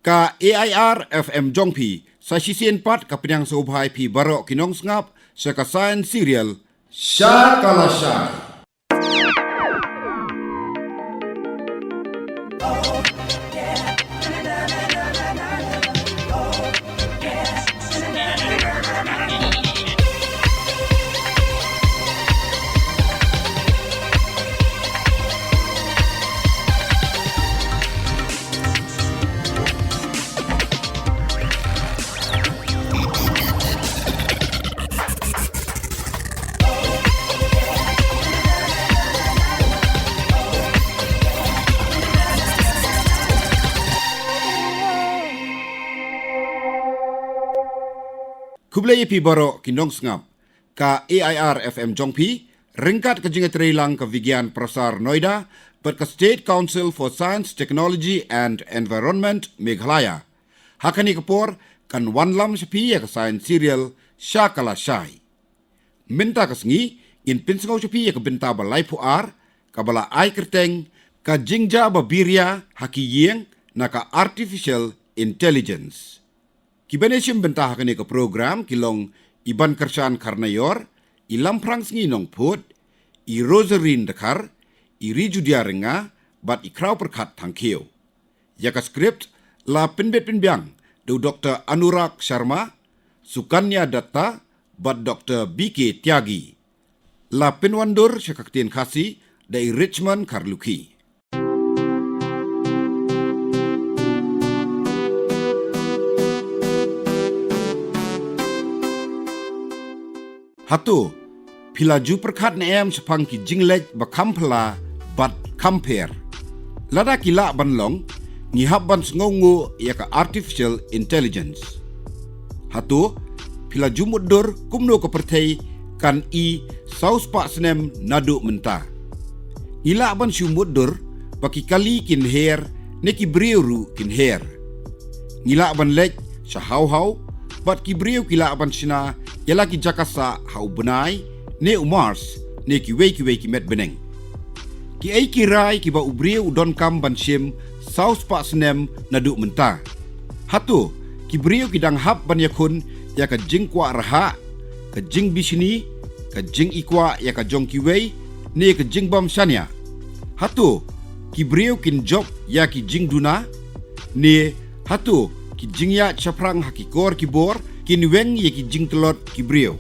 ka AIR FM Jongpi sa sisien pat ka penyang subhai pi barok kinong sngap sa ka science serial Shakalasha. Kublai pi baro kinong sngap ka AIR FM Jongpi ringkat ke jingat reilang ke Vigyan Prasar Noida per ke State Council for Science, Technology and Environment Meghalaya. Hakani kepor kan wanlam sepi ya ke science serial Shakalasha. Minta ke sengi in pinsngau sepi ya ke benta balai puar ka bala ai kerteng ka jingja babiria haki yeng na ka artificial intelligence. Kibanesim bentah kini ke program kilong Iban Kersan Karnayor, I Lamprang Sengi Nong Put, I Rosarin Dekar, I Rijudia Renga, bat I Krau Perkat Tangkio. Yaka skript la penbet penbiang do Dr. Anurag Sharma, Sukanya Datta, bat Dr. BK Tyagi. La penwandur syakaktin khasi dari Richmond Karluki. Hatu, pila ju perkat neem sepang ki jinglek bakampela bat kamper. Lada kila banlong, ngihap ban sengongu ya ka artificial intelligence. Hatu, pila ju mudur kumno ke pertai kan I saus pak senem nadu mentah. Ila ban syu mudur baki kali kin her neki briuru kin her. Ngila ban lek syahau-hau bat ki briu kila ban sina ialah ki jakasa hau benai ne umars ne ki wei ki met beneng ki ai ki rai ki ba ubrie udon kam ban sim saus pak senem nadu mentah hatu ki brio ki dang hap ban yakun ya ka jing kwa raha ka jing bisini ka jing ikwa ya ka jong ki wei ne ka jing bam sania hatu ki brio kin job ya ki jing duna ne hatu ki jing ya chaprang hakikor ki bor kin weng ye ki jing telot ki brio.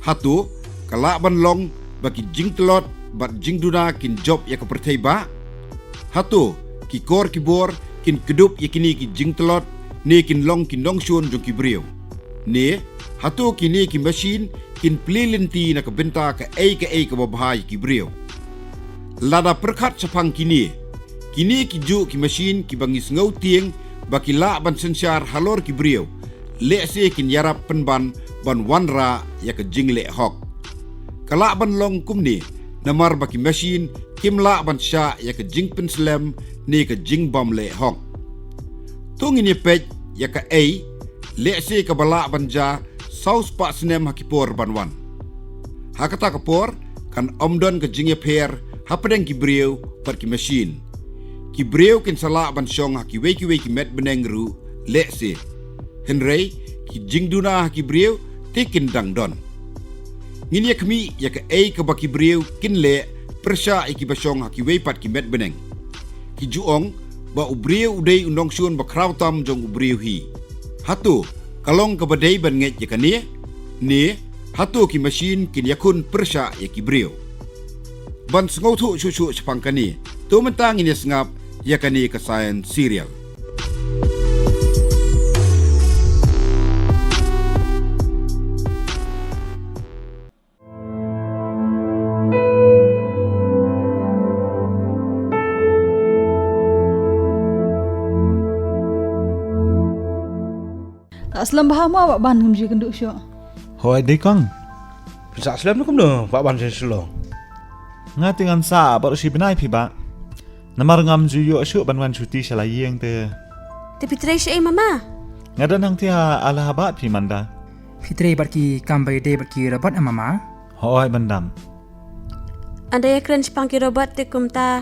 Hatu, kalak ban long baki jing telot bat jing duna kin job ya ke pertai ba. Hatu, ki kor ki bor kin kedup ye kini ki jing telot ne kin long shun jong ki brio. Ne, hatu kini ki mesin kin plilinti na ke benta ke ai ke babahai ki brio. Lada perkat sepang kini ki ju ki mesin ki bangis ngau tieng baki la ban sensyar halor ki brio. Lek se kin yarap penban ban wanra ya ke jingle hok. Kalak ban long kumni namar baki mesin kimla ban sya ya ke jing penslem ne ke jing bam le hok. Tung ini pej ya ke ai lek se ke balak ban ja saus pak senem hakipor ban wan. Hakata kapor kan omdon ke jingye per hapedeng ki breu pat ki mesin. Ki breu kin salak ban syong haki wei ki met beneng ru lek se. Henry ki jingduna ki brio tekin dang don. Ngini kami ya ke ai ke baki brio kin le persya iki basong haki weipat ki met beneng. Ki juong ba ubrio udai undong syun ba krautam jong ubrio hi. Hatu kalong ke badai ban nget ya kania ne hatu ki mesin kin yakun persya ya ki brio. Ban sengau susu sepang kani. Tu mentang ini sengap ya kani ke science serial. Aslam bahama awak ban kumji kenduk syok. Hoi dei kong. Sa aslam nu kumno pak ban selo. Ngatingan sa baru si benai pi ba. Namar ngam juyo syok ban wan cuti salayeng te. Tapi tray syai mama. Ngadan hang tia ala habat pi manda. Fitri barki kambai de barki rabat amama. Hoi bandam. Anda ya keren sepangki robot te kumta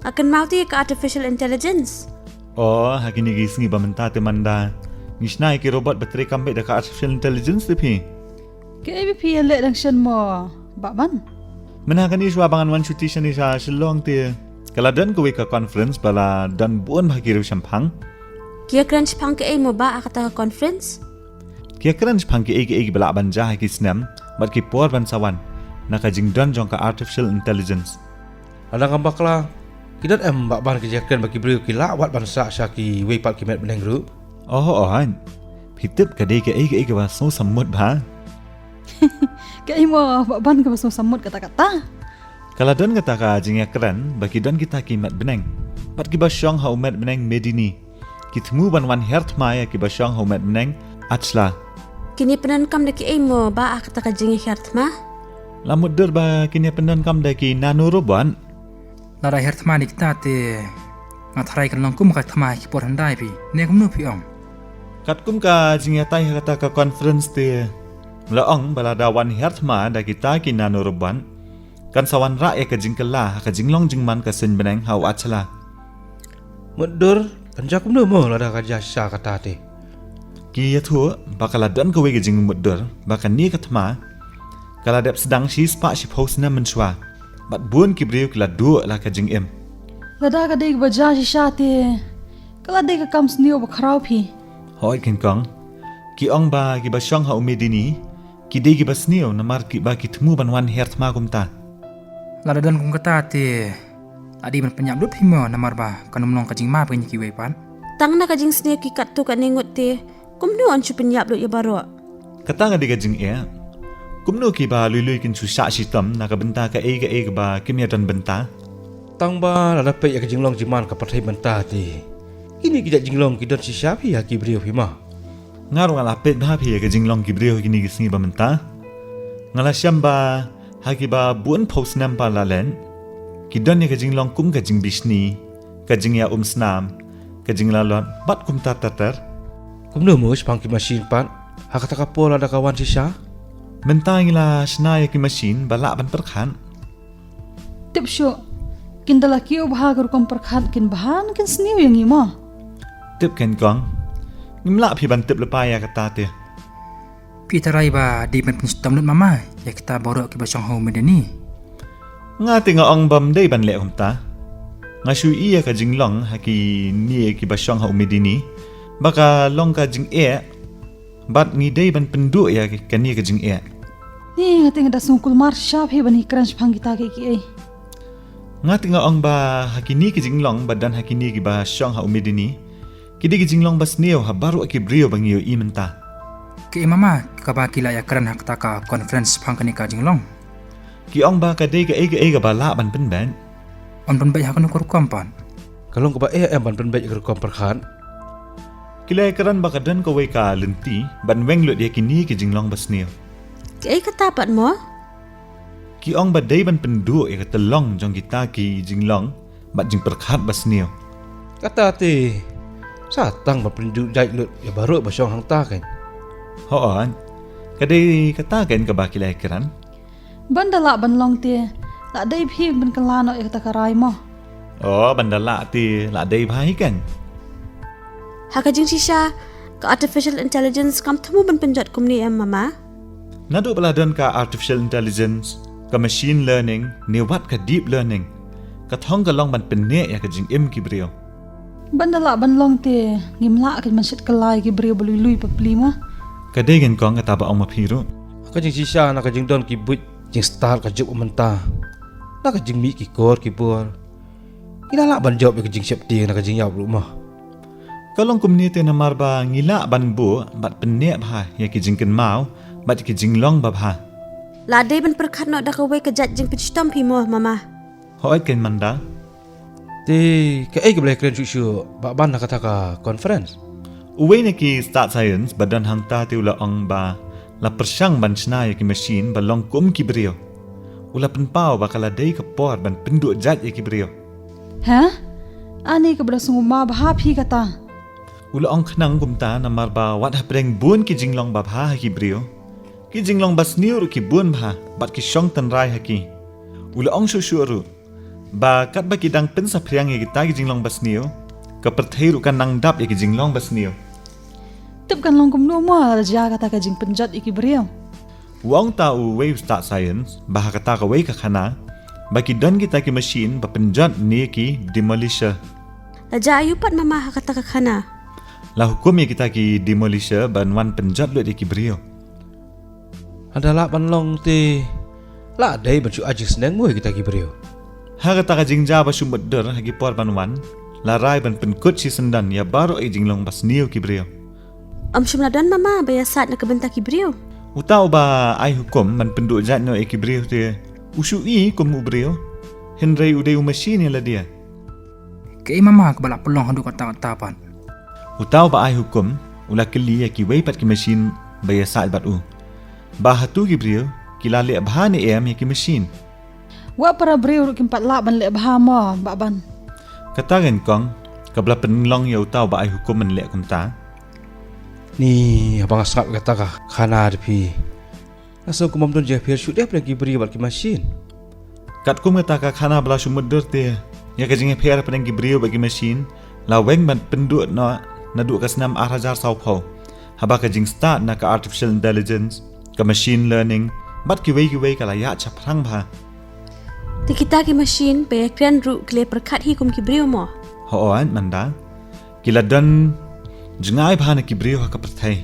akan mau ti ke artificial intelligence. Oh, hakini gisngi bamenta te manda. Ngisnai ki robot bateri kambe daka artificial intelligence te pi. Ke ABP yang lek dang shen mo bakban. Menakan isu abangan wan cuti shani sa Shillong te. Kala dan kowe ka conference bala dan buon bhagiru sampang. Kia crunch pang ke ay mo ba akata ka conference? Kia crunch pang ki egi bala banja ki snam, bat ki por ban sawan. Nakajing dan jong ka artificial intelligence. Ada ngambak lah. Kita mbak ban kejakan bagi beliau kila wat bangsa syaki wei pat kimet beneng ru. Oh, han. Pitip ka dei ke egi ba so samut ba. Ke ay mo bakban ka basong samut kata-kata. Kala dan kata ka jingya keren bagi dan kita kimat beneng. Bat ki ba syong ha umat beneng medini. Kitmu ban wan hert maya ki ba syong ha umat beneng achla. Kini penankam daki ay mo ba akata ka jingi hert ma? Lamut der ba kini pendan kam daki nano roban. Lara hertma ni kita te ngatrai kan longkum ka thma ki por handai pi ne kum nu pi ong. Katkum ka jingya tai kata ka conference te. Laong balada wan hert ma daki ta ki nano roban. Kan sawan ra ka jingkela ka jinglong jingman ka sen beneng hau achla. Mudur panjakum nu mo lada ka jasa kata te. Ki yathu bakala dan ka we ka jing mudur bakan ni ka thma. Kala dep sedang si spa si post na menchwa. Bat bun ki briu kila du la ka jing em. Lada ka dei ba ja shi sha te. Kala dei ka kam snio ba khrau phi. Hoi ken kong. Ki ong ba ki ba syong ha umedini. Ki dei ki ba snio na mar ki ba ki temu ban wan hert ma kumta. Lara dan kum kata te adi ban penyap lut himo namar ba kan mlong ka jing ma pen ki wei pan. Tang na ka jing sne ki kat tu ka ningut te. Kumnu an chu penyap lo ya baro. Kata nga di ka jing e. Kumno ki ba lui kin su sa si tam na ka benta ka e ba kimya dan benta. Tang ba lada pe ya ke jinglong jiman ka pathai benta te. Kini kita jinglong ki don si syapi ya ki beliau hima. Ngaru ngala pet ba phi ka jinglong ki brio kini gisni ba menta. Ngala syamba haki ba buon post nam pa lalen. Ki don ya ka jinglong kum ka jing bisni. Ka jing ya snam. Ka jing lalon bat kum tatar. Kum nu mo spang ki machine pan. Hakata ka pola da kawan si sya. Menta ngila snaya ki machine bala ban perkhan. Tip syo. Kindala kiyo bah gar kom perkhat kin bahan kin snio yang imo. Tip ken kong. Ngimla phi ban tip lepa ya kata te. Pi tarai ba di ban pinstam lut mama ya kita borok ki ba syong ho medeni. Nga tinga ong bam dei ban le humta. Nga shu iya ka jinglong haki ni ki ba syong ha umedini. Baka long ka jing e. Bat ngi dei ban pendu ya ka ni ka jing e. Ni ngati ngada sungkul mar sha phi bani crunch phang kita ke ki ai. Nga tinga ong ba haki ni ki jinglong badan haki ni ki ba syong ha umedini. Kidi ki jinglong bas neo ha baru ki brio bangio i menta. Ke mama ka ba kila ya karan hak ta ka conference phang kani ka jinglong. Ki ong ba ka dei ka e ba la ban pen ban. On ban bai hak nu kur kompan. Kalong ka ba ban pen be ka perkhan. Kila karan ba ka dan ko we ka lenti ban weng lut ya ki ni ki jinglong bas neo. Ki ay katapat mo? Ki ong ba dei ban pendu ya ka telong jong kita ki jinglong bat jing perkhat bas neo. Kata te. Satang ban pendu dai lut ya baru ba syong hang ta kan. Hoan. Kadai kata kan ka ba kila karan. Banda la ban long te. La dei phi ban kalano ek ta karai mo. Oh bandala ti la dei bhai kan. Haka jing sisha ka artificial intelligence kam temu ban penjat kumni em mama. Nado bala dan ka artificial intelligence, ka machine learning, ni wat ka deep learning. Ka thong ka long ban penne ya ka jing im ki brio. Banda la ban long te. Ngimla kin man sit kalai ki brio bului lui papli mo. Ka degen kong ka taba ong maphiru. Ka jing si sya na ka jing don ki but jing start ka jup menta. Na ka jing mi ki kor ki bor. Kila la ban job ka jing siap ti na ka jing yaw rumah. Kalong community na marba ngila ban bu bat penne bha ya ki jing ken mau bat ki jing long ba bha. Ladai ban perkhat no da ka we ka jat jing pichtam phi mo mama. Hoit ken manda. Te ka ai ka boleh keren cu ba ban na kata ka conference. Uwe na ki start science badan hang ta ti ula ong ba la persyang ban chna ya ki machine ba long kum ki brio. Ula pen pau ba kala dei ka por ban pendu jat ya ki brio. Ha? Ani ka bra sungu ma bah phi kata. Ula ong khnang gumta na marba wat hapreng bun ki jinglong ba bha ki brio. Ki jinglong bas niur ki bun bha bat ki syong tan rai haki. Ula ong shu ru. Ba kat ba ki dang pen sa priang ki ta ki jinglong bas niu. ka perthai ru kan nang dap ya ki jinglong basnio. Tip kan long kum no mo raja kata ka jing penjat iki brio. Wang tahu wave start science bah kata ka wei ka khana baki don kita ki machine ba penjat ni ki demolisher. Laja ayupat mama kata kakana. La hukum ya kita ki demolisher ban wan penjat lu ki brio. Ada lak panlong ti. La dai bancu aji seneng mu kita ki brio. Ha kata ka jingja ba sumut der hagi por ban wan la rai ban penkut si sendan ya baru ai jinglong basnio ki brio. Shumladan mama bayasat na kabenta ki brio. Utau ba ai hukum man penduk jat no ki brio te. Usui kum brio. Henry udai machine la dia. Ke mama ke balak pelong handu kata pan. Utau ba ai hukum ula keli ya ki wei pat ki machine bayasat bat u. Ba hatu ki brio ki la le bhan ya ki machine. Wa para brio ru kim pat la ban le bha mo ba ban. Kata gan kong kabla penlong ya utau ba ai hukum man le kum ta. Ni abang asap kata ka khana depi. Asal ku mamdon je phir shoot dia lagi beri bal ki machine. Kat kum kata ka khana bla shumut der te ya ka jinge pher pen ki brio bagi machine la weng ban penduk no na du ka snam 8000 sau pho. Haba ka jing start na ka artificial intelligence ka machine learning bat ki wei ka la ya chaprang bha. Ti kita ki machine pe kren ru kle perkhat hi kum ki brio mo. Ho an manda kila dan jengai bha na ki brio ha ka perthai.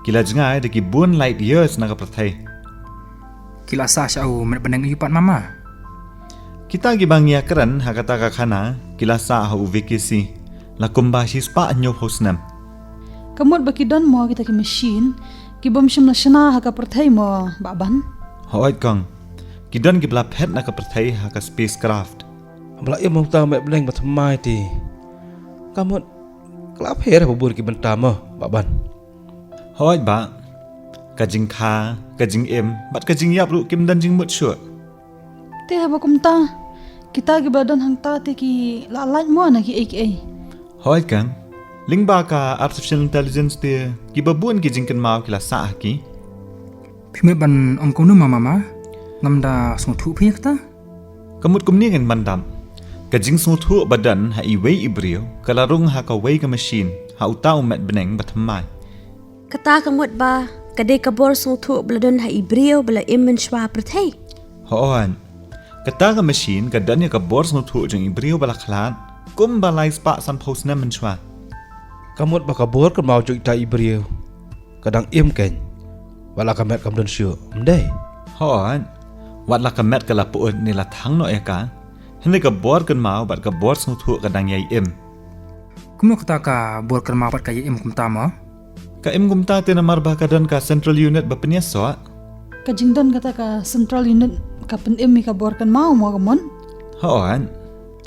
Kila jengai de ki bun light years na ka perthai. Kila sa syau meneng ayupat mama. Kita gi bangia keran ha kata ka khana kila sa ha uvekisi la kumba hispa anyo hosnam. Kamut baki don mo kita ki machine ki bom shim na shana ha ka perthai mo ba ban. Hoit kong kidan ki bla phet na ka perthai ha ka spacecraft. Bala ia mau tahu mek beleng batmai ti. Kamu kelap her bubur ki benta mo baban. Hoit ba ka jing kha ka jing em bat ka jing yap ru kim dan jing mut sure. Te ha ba kum ta. Kita ki badan hang ta te ki la lain mo na ki ai. Hoit kang lingba ka artificial intelligence te ki babun ki jing kan mau ki la sa ki. Phime ban om ko nu mama. Ngamda sung thu phi kata. Kamut kum ni ngan mandam. Ka jing sung thu badan ha I wei ibrio kala rung ha ka wei ka machine ha utau met beneng batmai. Kata kamut ba kadai kabor sung thu bladon ha ibrio bala immen shwa perthai. Hoan kata ka machine ka dan ya ka bor sung thu jing ibrio bala khlan kum balai spa san post na menchwa. Kamu bakabor ke mau juk ta ibrio. Kadang im ken. Bala kamet kamdon syu. Mdai. Hoan wat la ka met ka la pu ni la thang no eka. Hene ka bor kan mau bat ka bor sung thu ka dang yai im. Kumno kata ka bor kerma pat kaya im kum tama. Ka im gumta te na marba ka dan ka central unit ba penya so. Ka jing don kata ka central unit ka pen imi ka bor kan mau mo gamon. Hoan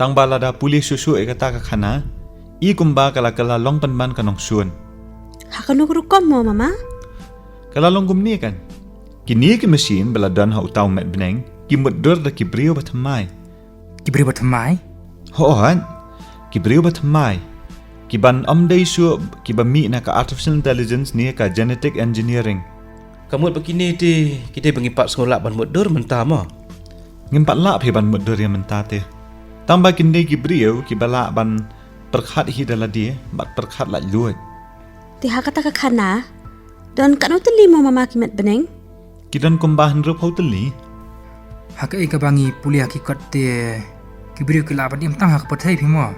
tang bala da pulis susu e kata ka khana I kumba kala long panman kanong syun. Hakanu rukom mo mama. Kala long gumni kan. Kini ki machine bala dan ha utau met beneng ki mudur da ki brio batmai. Kibri bat mai. Hoan ki brio batmai. Ki ban amdai su ki ba mi na ka artificial intelligence ni ka genetic engineering. Kamu begini ti kita bengipak sekolah ban mudur mentah mo. Ngimpat la phe ban mudur ya mentate. Tamba kini ki brio ki bala ban perkhat hi dala dia bat perkhat la luat. Ti hakata ka khana. Don kanu teli mo mama kimet beneng. Kidan kumbahan rup hoteli. Haka ika bangi pulia ki kat te kibri ki la ban im tang hak pathai phi mo.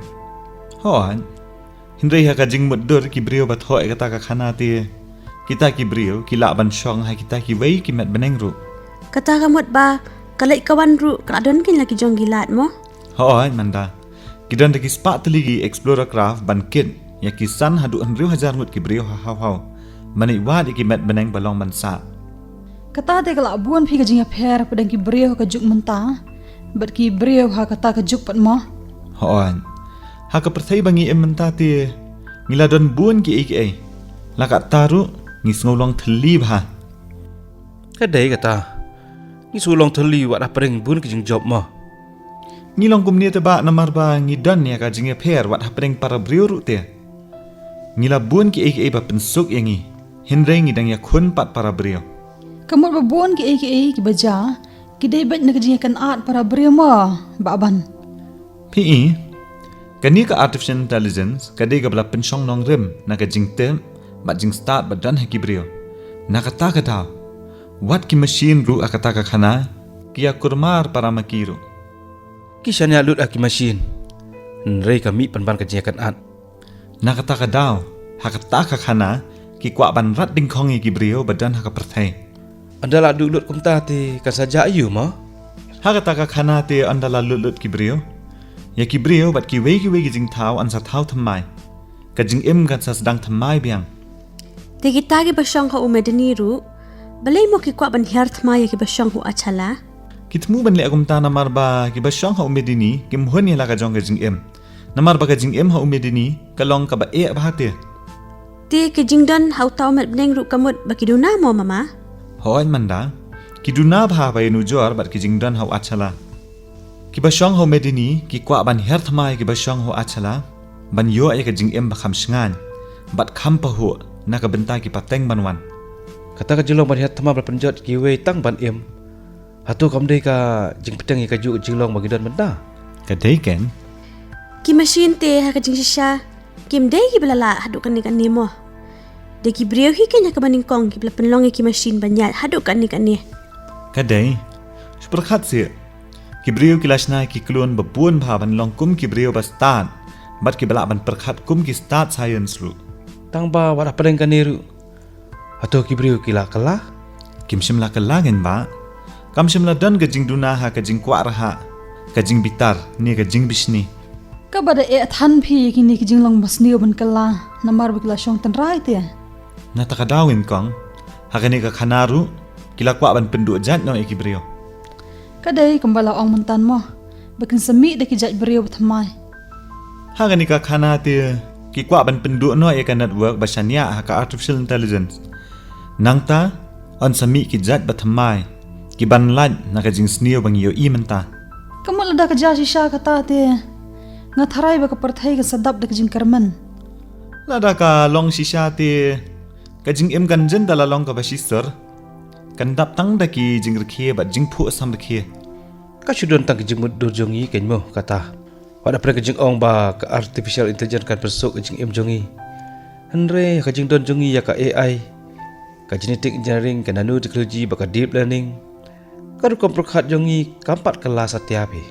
Hoan hindai ha ka jing mudur ki brio bat ho kata ka khana te kita ki brio ki la ban shong ha kita ki wei ki met beneng ru. Kata kamut ba kalai kawan ru kadon kin lagi jong gilat mo. Hoan manda kidan de ki spa teli ki explorer craft ban kit ya ki san hadu 100,000 mut ki brio ha hau. Mani wa ki met beneng balong ban sa. Kata te kala buan phi ka jing pher padang ki brio ka juk menta. Bat ki brio ha kata ka juk pat mo. Hoan ha ka perthai bangi em menta te ngila don buan ki ek ai. La ka taru ngi ngolong thli bha. Kadai kata. Ni sulong theli wat apring bun ke jing job mo. Ngilong kumni te ba namar ba ngi dan ya ka jing pher wat hapring para brio ru te. Ngila buan ki ek ai ba pensuk yangi. Hindai ngi dang ya khun pat para brio. Kamut ba buan ki ki baja ki dai bat na ka jing kan at para brio mo ba ban. Pi Kani ka artificial intelligence kadai ka bala pensyong nong rem na ka jing tem bat jing start badan haki brio. Na kata ka daw. Wat ki machine ru akata ka khana kia kurmar para makiru. Kisah ni alut aki machine. Nrei kami pan kejiakan at. Na kata ka daw. Hakata ka khana ki kwa ban rat ding khongi ki brio badan haka perthai. Anda lah lut kumta te kan saja ayu ma. Hakata ka khana te andala lut ki brio. Ya ki brio bat ki wei ki jing thau an sa thau thamai. Ka jing im kan sa sedang thamai biang. Te kita ki basyang ka umedani ru. Balay mo ki kwa ban hiar thmaya ki basyang hu achala. Kitmu ban le agum ta namar ba ki basyang ha umedini ki mhon ya la ka jong ka jing im. Namar ba ka jing im ha umedini ka long ka ba e ba te. Te ki jingdan hau tau met beneng ru kamut baki duna mo mama. Hoan manda ki duna bha ba nu jor bat ki jing dan ha achala. Ki basyang ha umedini ki kwa ban hiar thmai ki basyang hu achala. Ban yo ay ka jing im ba kham shngan. Bat kham pa hu na ka benta ki pateng banwan. Kata ka jilong ban hiat thama berpenjat ki wei tang ban em. Hatu kam dei ka jing petang ka ju jilong bagi dan benda. Ka dei ken Ki machine te ha ka jing shisha. Kim dei ki balala haduk kan ni mo. De ki brio hi kanya ka baning kong ki bala penlong ki machine banyal haduk kan ni. ka dei super khat se ki brio ki lashna ki klon ba buon bha ban long kum ki brio ba start bat ki bala ban perkhat kum ki start science ru. Tang ba wada padang kan niru. Hatu ki brio ki la kala. Kim shimla ka langin ba kam shimla dan ka jing duna ha ka jing kwa raha ka jing bitar ni ka jing bishni. Ka bada e than phi ki ni ki jinglong basni ban kala namar bikla shong tan rai te. Na ta ka dawin kong ha ka ni ka khanaru kila kwa ban pendu jat no ki brio. Ka dei kambala ong mantan mo. Bakin sami de ki jat brio thamai. Ha ka ni ka khana te ki kwa ban pendu no e ka network ba shania ha ka artificial intelligence. Nangta on sami ki jat ba thamai ki ban lad na ka jing snio bang yo i manta. Kamal da ka ja shisha kata te. Nga tharai ba ka parthai ka sadap de ki jing karman. Lada ka long shisha te ka jing em kan jen dala long ka ba shisar kan dap tang da ki jing rkhe ba jing phu sam rkhe. Ka sudon tang jing mud dur jongi ken mo kata. Wada pre jing ong ba ka artificial intelligence kan persuk jing em jongi. Henre ka jing don jongi ya ka AI. Ka genetic engineering ka nano technology ba ka deep learning. Ka rukom prokhat jongi kampat kelas atiapi.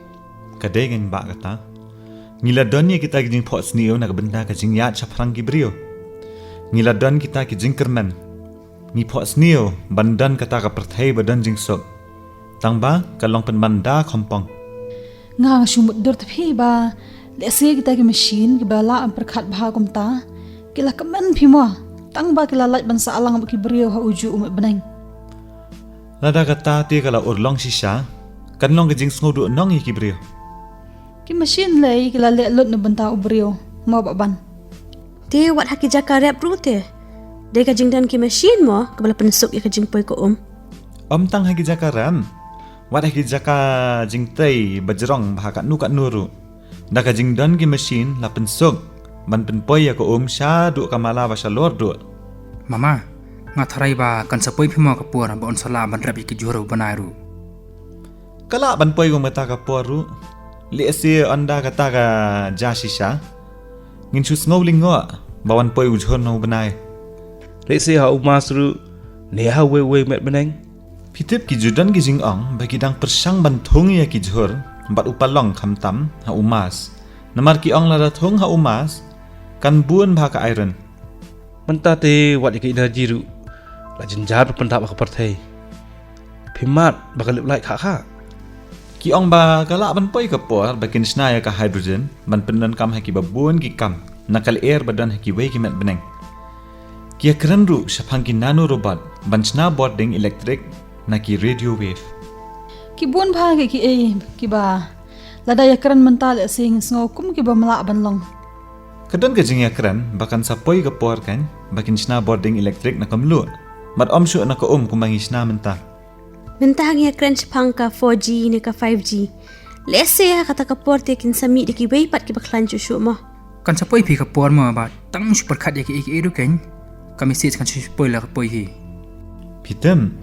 Ka degen ba kata. Ngila don ye kita ki jing pho snio na ka benda ka jing ya chaprang ki brio. Ngila don kita ki jing kerman. Ni pho snio bandan kata ka perthai badan jing sok. Tang ba ka long pen banda khompong. Nga shumut dur tphi ba le se kita ki machine ki bala am perkhat bha kumta kila kaman phi mo tang ba kila lait ban sa alang ki brio ha uju umat beneng. Lada kata te kala urlong shisha kan long ka jing sngodu nong ye ki brio. Ki machine lei kila le lut na banta ubrio mo ba ban. Te wat haki jaka rap ru te. De ka jingdan ki machine mo ka bala pensuk ka jing poi ko Om tang hagi jaka ram. Wat hagi jaka jing tei bajrong bha ka nu nuru. Da ka jing don ki machine la pensuk ban pen poi ya ko sha du kamala ba shalor du. Mama, nga tharai ba kan sapoi phimo ka por ba on sala ban rabi ki joro banairu. Kala ban poi ko mata ka poru. Le se anda kata ka jashisha. Ngin chus ngowling ngo bawan poi ujhon no banai. Le se ha umasru ne ha we met beneng. Pitip ki judan ki jing ong bagi dang persang ban thong ya ki jhor bat upalong khamtam ha umas. Namar ki ong la thong ha umas kan buan bha ka iron. Menta te wat ki energy ru. La jenjar pendap ka partai. Phimat bakal lip like kha. Ki ong ba kala ban poi ka por bakin snaya ka hydrogen ban pendan kam ha ki babun ki kam nakal air badan ha ki we ki met beneng. Ki akran ru shapang ki nano robot ban chna boarding electric na ki radio wave. Ki bun bha ki e ki ba lada yakran mental sing sngo kum ki ba mala ban long. Kadan ka jing akran bakan sa poi ka por kan bakin chna boarding electric na kamlu. Mat omshu na ka kumangi chna menta. Bentang ya crunch pangka 4G ni ka 5G. Lese ya kata ka porte kin sami de ki wei pat ki baklan chu shu mo. Kan sapoi phi ka por mo ba tang super khat ya ki eru ken. Kami sis kan sapoi la ka poi hi. Pitem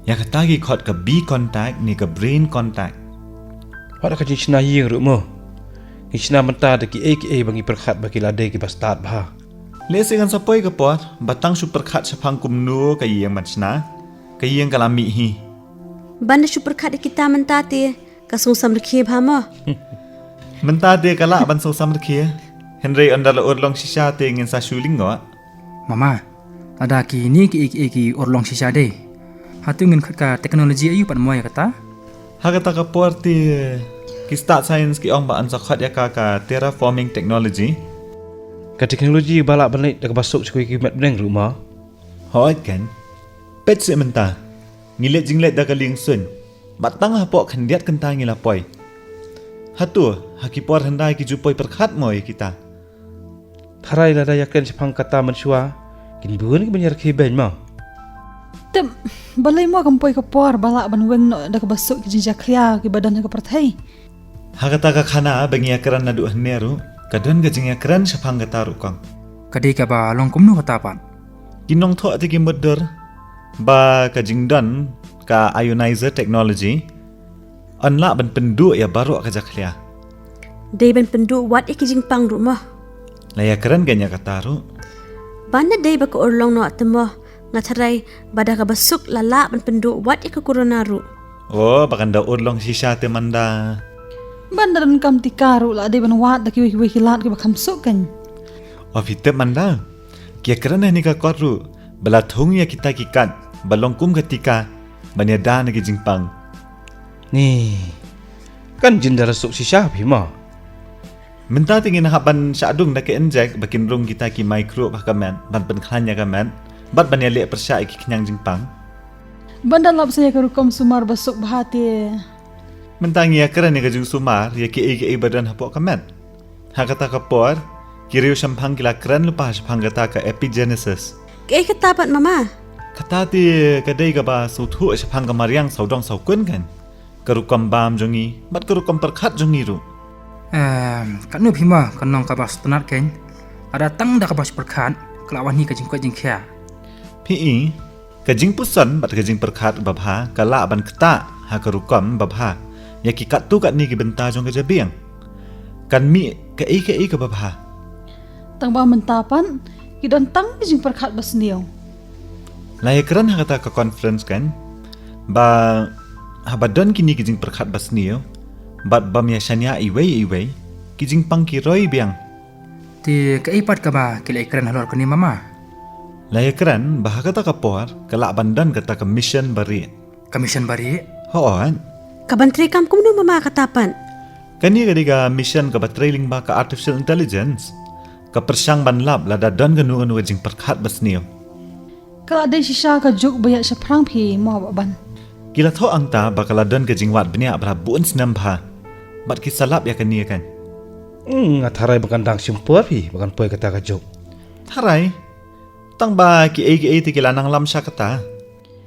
ya kata ki khot ka B contact ni ka brain contact. Wada ka jing china ying ru mo. Ngisna menta de ki bangi perkhat bagi lade ki bastad bah. Lesi kan sapoi ke pot, batang super khat sapang kumnu ka yang machna, ka yang kalami hi. Banda super kat kita mentate kasung sam rekhe bhama. Menta de kala ban so sam rkhe. Henry andala orlong shisha te ngin sa shuling ngo. Mama, ada ki ni ki orlong shisha de. Hatu ngin khat ka teknologi ayu pan moy kata. Hagata ka pot ti ki start science ki ong ba an sakhat ya ka terraforming technology. Ka teknologi balak balik dak basuk sekui ki mat beneng rumah. Hoi kan. Pet se menta. Ngilet jinglet da ka ling sun. Batang ha pok khandiat kan ta ngila poi. Hatu hakipor handai ki jupoi perkhat moy kita. Tharai lada yaklen sepang kata mansua. Kin bun ki banyak ki ben ma. Tem balai mo kampoi ka por bala ban weng no da ka basuk ki jinja khlia ki badan ka perthai. Hagata ka khana bangi akran nadu hneru. Kadon ga jingya kran sapang ga taru kang. Kade ka ba long kumnu kata pan. Kinong tho ati ki mudder ba ka jingdan ka ionizer technology. Anla ban pendu ya baru ka jakhlia. Day ban pendu wat ikijing pang rumah. Laya kran ganya ka taru. Banda day ba ko orlong no atmo ngatarai bada ka basuk lala ban pendu wat ikakuranaru. Oh bakanda urlong sisa te manda. Bandaran kam tikaru la de ban wat da ki wi kilat ki bakam sukan. Ofite manda. Kia kran ni ka koru. Bala thung ya kita kikat. Balong kum ketika banyada na ki jingpang. Ni kan jin dara suk sisa bima. Menta tingin haban syadung da ke injek bakin rung kita ki micro bakaman ban penkhanya kaman. Bat banya le persya ki kenyang jingpang. Bandar lap saya ka rukom sumar basuk bahati. Mentangi ya keren ya kajung sumar ya ki badan hapok kamen. Hakata kapor kiriu sampang kila keren lupa sampang kata ka epigenesis. Kaya katapat mama. Kata ti kadai ka ba sutu sampang ka mariang saudong saukun kan. Karukam bam jongi bat karukam perkhat jongi ru. Kanu bhima kanong ka ba stunat ken. Ada tang da ka ba perkhat kelawan hi ka jing kya. Pi kajing pusan bat kajing perkhat babha kala ban kata ha karukam babha. Ya ki kat tu kat ni ki benta jong kerja biang. Kan mi ke ka babha. Tang ba mentapan ki don tang ki jing perkhat basniu. Laya keren ha kata ka conference kan. Ba habadon kini ki jing perkhat basniu. Bat bam ya shanya iwei ki jing pang ki roi biang. Ti ka ipat ka ba kila ikran halor kani mama. Laya keren bah kata ka por kala bandan kata ka mission bari. Kamisyon bari. Hoan. Kabantri kam kumno mama katapan. Kani kadiga mission ka trailing ba ka artificial intelligence. Ka persyang banlap lada don ganu jing perkhat basniu. Kala de shisha ka juk baya sa prang phi mo ban. Kila tho angta bakala don ka jingwat bnia bra buun snam bha. Bat ki salap ya kani kan. Tharai bakandang simpur pi bakan poi kata ka jok. Tharai. Tang ba ki ti kila nang lam sya kata.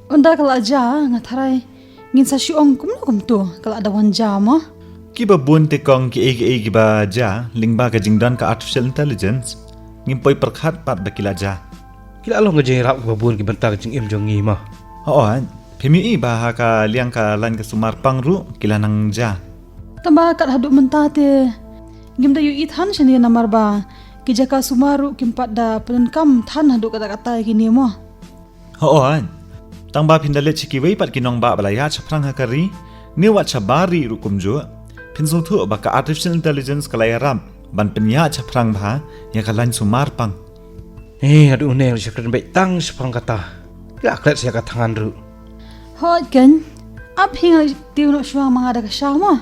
Unda kala aja ngatharai ngin sa syong kumno kumtu kala ada wanja mo. Ki ba bun te kong ki ba ja lingba ka jingdan ka artificial intelligence. Ngim poi perkhat pat bakila ja. Kila lo ngajeng rap ka babun ki bentar jing im jongi ma. Hoan. Pemi ba ha ka liang ka lan ka sumar pangru kila nang ja. Tamba kat haduk mentate. Ngim da yu ithan shani namar ba. Ki jaka sumaru kimpat da penenkam than haduk kata-kata kini mo. Hoan. Tang ba pindale chiki wei pat kinong ba balaya chaprang hakari ni wat chabari rukum jo pinso thu ba ka artificial intelligence kalaya ram ban penya chaprang ba ya kalan sumar pang Aduh ne syakran baik tang sepang kata. Ya aklat saya katangan ru. Hot kan? Ap hinga tiu no syuang mangada ka syah mo.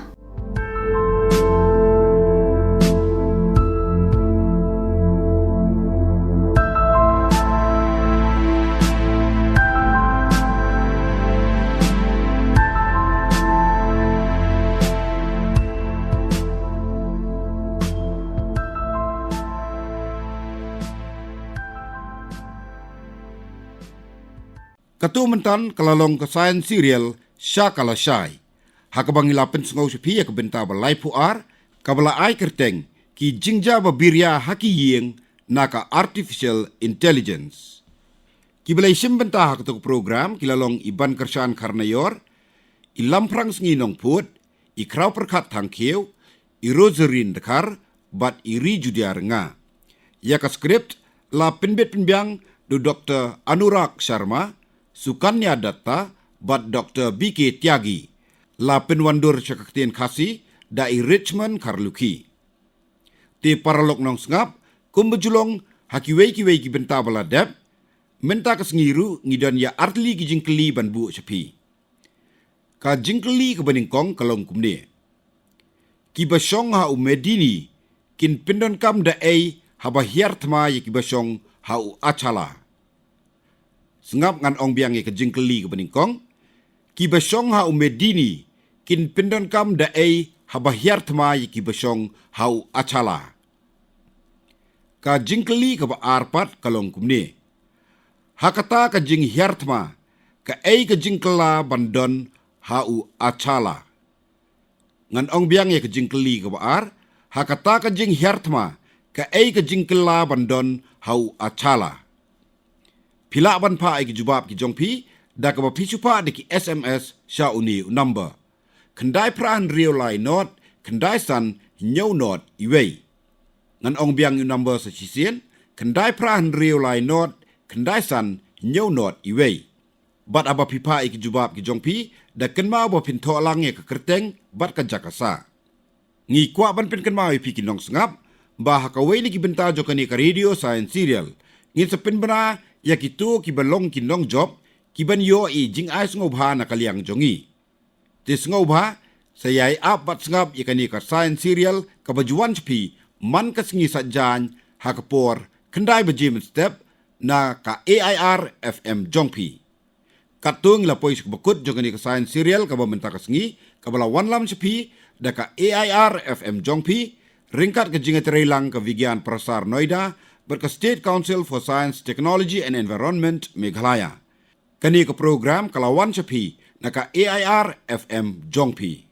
Katu mentan kalalong ka science serial Sya Kala Syai. Hakabang ilapin sengau sepi ya kebenta balai puar, kabala ai kerteng ki jingja babirya haki ying naka artificial intelligence. Kibalay simbenta hakatok program kilalong iban kersaan karnayor, ilamprang senginong put, ikraw perkat tangkiw, irozerin dekar bat iri judia renga. Ya ka skript la penbet penbiang do Dr. Anurag Sharma, Sukanya Datta bat Dr. BK Tyagi, la penwandur syakaktian khasi da i Richmond Karluki. Ti paralok nong sengap, kumbejulong hakiwei-kiwei ki benta baladep, menta kesengiru ngidan ya artli ki jingkeli ban bu sepi. Ka jingkeli ke beningkong kalong kumne. Ki basyong ha umedini, kin pindon kam da ei haba hiartma ya ki basyong ha u achala. Sengap ngan ong biang ya ke jingkeli ke beningkong, ki basyong ha umedini, kin pindon kam da ei haba hiartma ya ki basyong ha u achala. Ka jingkeli ke ba arpat kalong kumne. Hakata ka jing hiartma, ka ei ka jingkela bandon hau achala. Ngan ong biang ye ka jingkeli ka baar, hakata ka jing hiartma, ka ei ka jingkela bandon hau achala. Pila ban pa ai ki jubab ki jongpi, da ka ba pisu pa de ki SMS sya uni number. Kendai prahan riolai not, kendai san nyau not iwei. Ngan ong biang yu number sa sisien, kendai prahan riolai not, kendai san nyau not iwei. Bat aba pipa iki jubab ki jongpi, da kenma bo pinto alang ye ke kerteng, bat ka jakasa. Ngi kwa ban pin kenma ipi ki nong sengap, bah hakawai ni ki benta jo kani ka radio science serial. Ngin sa pin bana, ya ki tu ki balong ki nong job, ki ban yo i jing ai sengobha na kaliang jongi. Ti sengobha, sayai ap bat sengap ye kani ka science serial, ka bajuan sepi, man ka sengi satjan, hakapor, kendai bejim step, na ka AIR FM jongpi. Katung la pois bakut jogani ka science serial ka bamenta ka sengi, ka bala wanlam sepi, da ka AIR FM jongpi, ringkat ka jingat reilang ka Vigyan Prasar Noida, berka State Council for Science, Technology and Environment Meghalaya. Kani ka program kalawan sepi, na ka AIR FM jongpi.